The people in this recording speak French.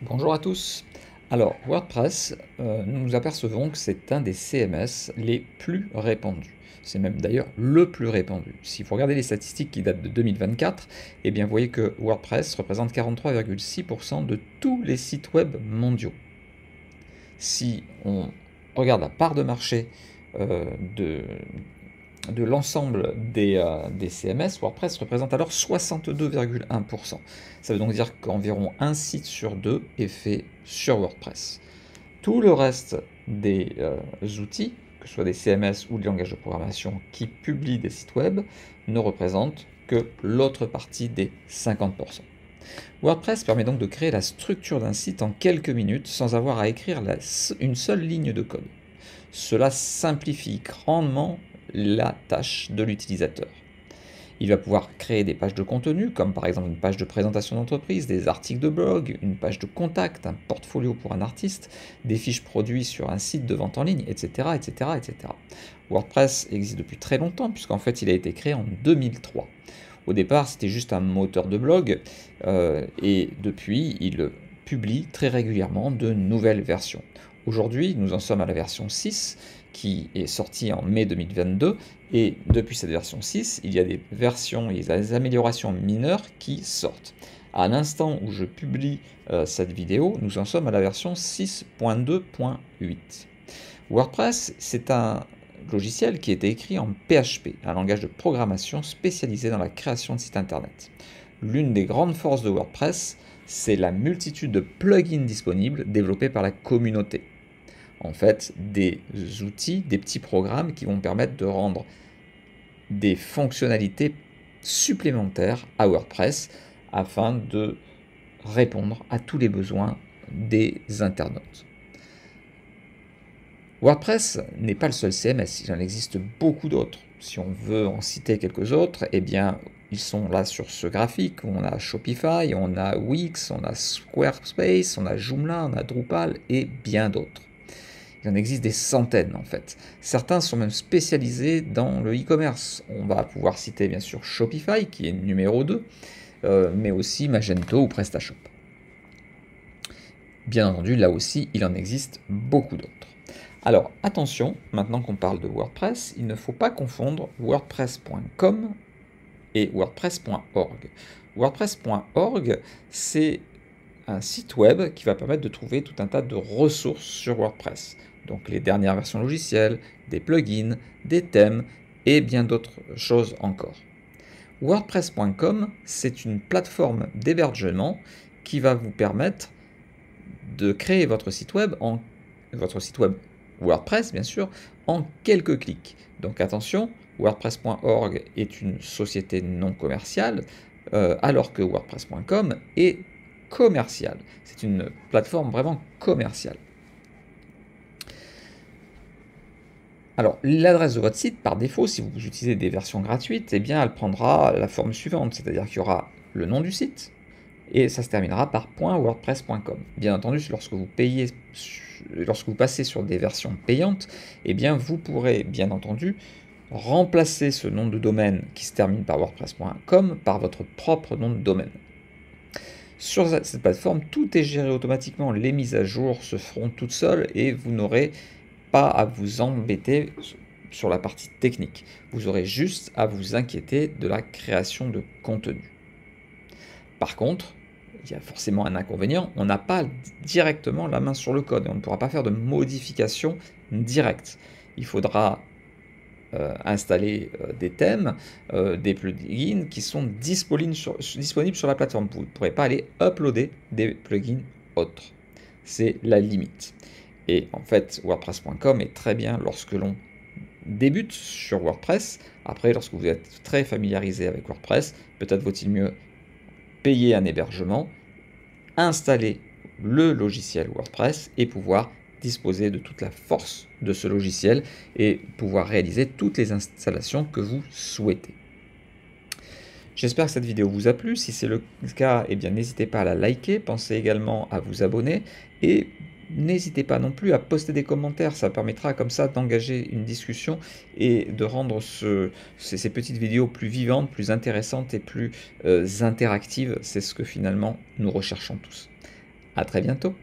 Bonjour à tous. Alors, WordPress, nous nous apercevons que c'est un des CMS les plus répandus. C'est même d'ailleurs le plus répandu. Si vous regardez les statistiques qui datent de 2024, eh bien vous voyez que WordPress représente 43,6% de tous les sites web mondiaux. Si on regarde la part de marché euh, de, de l'ensemble des CMS, WordPress représente alors 62,1%. Ça veut donc dire qu'environ un site sur deux est fait sur WordPress. Tout le reste des outils, que ce soit des CMS ou des langages de programmation qui publient des sites web, ne représentent que l'autre partie des 50%. WordPress permet donc de créer la structure d'un site en quelques minutes sans avoir à écrire une seule ligne de code. Cela simplifie grandement la tâche de l'utilisateur. Il va pouvoir créer des pages de contenu, comme par exemple une page de présentation d'entreprise, des articles de blog, une page de contact, un portfolio pour un artiste, des fiches produits sur un site de vente en ligne, etc. etc., etc. WordPress existe depuis très longtemps, puisqu'en fait il a été créé en 2003. Au départ, c'était juste un moteur de blog, et depuis, il publie très régulièrement de nouvelles versions. Aujourd'hui, nous en sommes à la version 6, qui est sortie en mai 2022, et depuis cette version 6, il y a des versions, il y a des améliorations mineures qui sortent. À l'instant où je publie cette vidéo, nous en sommes à la version 6.2.8. WordPress, c'est un logiciel qui a été écrit en PHP, un langage de programmation spécialisé dans la création de sites internet. L'une des grandes forces de WordPress, c'est la multitude de plugins disponibles développés par la communauté. En fait, des outils, des petits programmes qui vont permettre de rendre des fonctionnalités supplémentaires à WordPress afin de répondre à tous les besoins des internautes. WordPress n'est pas le seul CMS, il en existe beaucoup d'autres. Si on veut en citer quelques autres, eh bien, ils sont là sur ce graphique. On a Shopify, on a Wix, on a Squarespace, on a Joomla, on a Drupal et bien d'autres. Il en existe des centaines en fait. Certains sont même spécialisés dans le e-commerce. On va pouvoir citer bien sûr Shopify qui est numéro 2, mais aussi Magento ou PrestaShop. Bien entendu, là aussi, il en existe beaucoup d'autres. Alors attention, maintenant qu'on parle de WordPress, il ne faut pas confondre wordpress.com et wordpress.org. WordPress.org, c'est un site web qui va permettre de trouver tout un tas de ressources sur WordPress. Donc les dernières versions logicielles, des plugins, des thèmes et bien d'autres choses encore. WordPress.com, c'est une plateforme d'hébergement qui va vous permettre de créer votre site web WordPress bien sûr, en quelques clics. Donc attention, WordPress.org est une société non commerciale, alors que WordPress.com est commercial. C'est une plateforme vraiment commerciale. Alors, l'adresse de votre site, par défaut, si vous utilisez des versions gratuites, eh bien, elle prendra la forme suivante, c'est-à-dire qu'il y aura le nom du site, et ça se terminera par .wordpress.com. Bien entendu, lorsque vous passez sur des versions payantes, eh bien, vous pourrez, bien entendu, remplacer ce nom de domaine qui se termine par wordpress.com par votre propre nom de domaine. Sur cette plateforme, tout est géré automatiquement, les mises à jour se feront toutes seules et vous n'aurez pas à vous embêter sur la partie technique. Vous aurez juste à vous inquiéter de la création de contenu. Par contre, il y a forcément un inconvénient, on n'a pas directement la main sur le code et on ne pourra pas faire de modifications directes. Il faudra installer des thèmes, des plugins qui sont disponibles sur la plateforme. Vous ne pourrez pas aller uploader des plugins autres. C'est la limite. Et en fait, WordPress.com est très bien lorsque l'on débute sur WordPress. Après, lorsque vous êtes très familiarisé avec WordPress, peut-être vaut-il mieux payer un hébergement, installer le logiciel WordPress et pouvoir disposer de toute la force de ce logiciel et pouvoir réaliser toutes les installations que vous souhaitez. J'espère que cette vidéo vous a plu. Si c'est le cas, eh bien n'hésitez pas à la liker. Pensez également à vous abonner et n'hésitez pas non plus à poster des commentaires. Ça permettra comme ça d'engager une discussion et de rendre ces petites vidéos plus vivantes, plus intéressantes et plus interactives. C'est ce que finalement nous recherchons tous. À très bientôt.